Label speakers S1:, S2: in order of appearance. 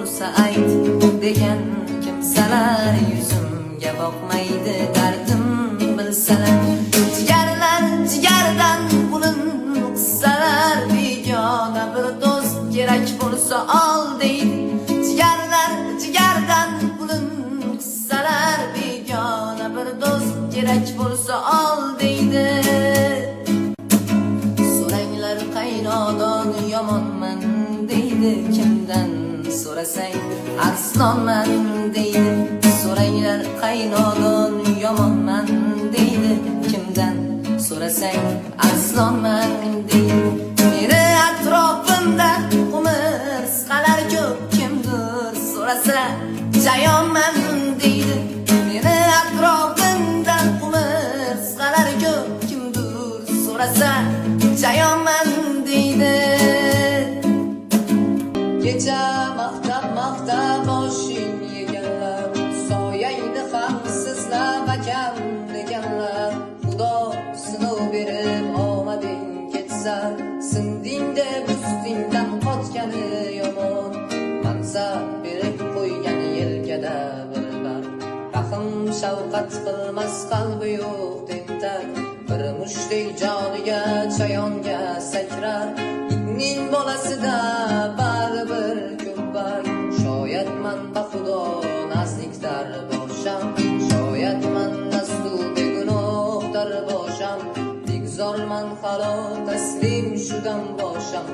S1: bo'lsa ayt degan kimsalar yuzimga boqmaydi dardim bilsalar. Jigarlar jigardan bulun qissalar, begona bir do'st kerak bo'lsa ol deydi. Jigarlar jigardan bulun qissalar, begona bir do'st kerak bo'lsa ol deydi. So'ranglar qaynodon yomonman deydi, kimdan so'rasang arslonman deydi. So'ranglar qaynodon yomonman deydi, kimdan so'rasang arslonman deydi. Meni atrofimda qumursqalar ko'p, kimdir so'rasa jayonman deydi. Meni atrofimda qumursqalar ko'p, kimdir so'rasa jayonman deydi. Kecha maqtab boshing yeganlar, soyangni ham sizlab akam deganlar. Xudo sinov berib omading ketsa, sinding deb ustingdan qotgani yomon. Mansab berib qo'ygan yelkada bir bar, rahm shafqat qilmas qalbi yo'q tentak. Bir mushtdek joniga chayonga sakrar, itning bolasida baribir ko'ppak. Shoyat man Xudo nazdikdar bosham, shoyat man nastu begunohdar bosham. Digzorman halo taslim shudam bosham.